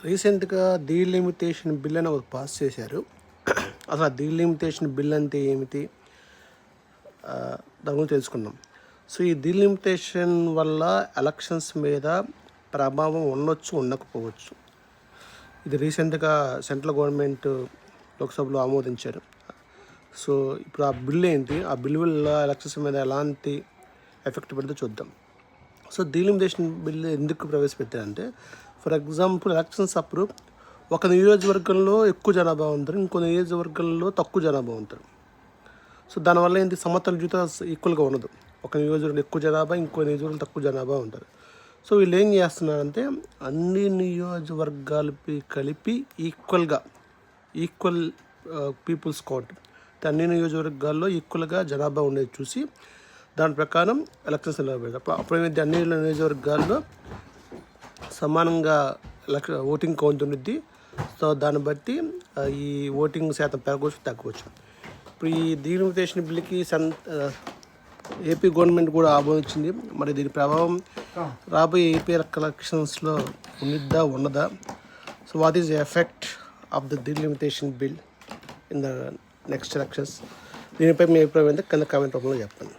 రీసెంట్గా delimitation bill అని ఒకటి పాస్ చేశారు. అసలు ఆ డీలిమిటేషన్ బిల్ అంటే ఏమిటి, దాని గురించి తెలుసుకుందాం. సో ఈ డీలిమిటేషన్ వల్ల ఎలక్షన్స్ మీద ప్రభావం ఉండొచ్చు, ఉండకపోవచ్చు. ఇది రీసెంట్గా సెంట్రల్ గవర్నమెంట్ లోక్సభలో ఆమోదించారు. సో ఇప్పుడు ఆ బిల్ ఏంటి, ఆ బిల్ వల్ల ఎలక్షన్స్ మీద ఎలాంటి ఎఫెక్ట్ పడితే చూద్దాం. సో డీలిమిటేషన్ బిల్ ఎందుకు ప్రవేశపెట్టారంటే, ఫర్ ఎగ్జాంపుల్ ఎలక్షన్స్ అప్పుడు ఒక నియోజకవర్గంలో ఎక్కువ జనాభా ఉంటారు, ఇంకో నియోజకవర్గంలో తక్కువ జనాభా ఉంటారు. సో దానివల్ల ఏంటి, సమతుల్యత ఈక్వల్గా ఉండదు. ఒక నియోజకవర్గం ఎక్కువ జనాభా, ఇంకో నియోజకవర్గం తక్కువ జనాభా ఉంటారు. సో వీళ్ళు ఏం చేస్తున్నారంటే, అన్ని నియోజకవర్గాలపై కలిపి ఈక్వల్ పీపుల్స్ కౌంట్, అన్ని నియోజకవర్గాల్లో ఈక్వల్గా జనాభా ఉండేది చూసి దాని ప్రకారం ఎలక్షన్స్ నిలబెడతారు. అప్పుడేమైతే అన్ని నియోజకవర్గాల్లో సమానంగా ఓటింగ్ కౌంట్ ఉండిద్ది. సో దాన్ని బట్టి ఈ ఓటింగ్ శాతం పెరగవచ్చు, తగ్గవచ్చు. ఇప్పుడు ఈ డీలిమిటేషన్ బిల్కి ఏపీ గవర్నమెంట్ కూడా ఆమోదించింది. మరి దీని ప్రభావం రాబోయే ఏపీ ఎలక్షన్స్లో ఉండిద్దా, ఉండదా? So what is the effect of the delimitation bill in the next elections? దీనిపై మీ అభిప్రాయం అయితే కింద కామెంట్ రూపంలో చెప్పండి.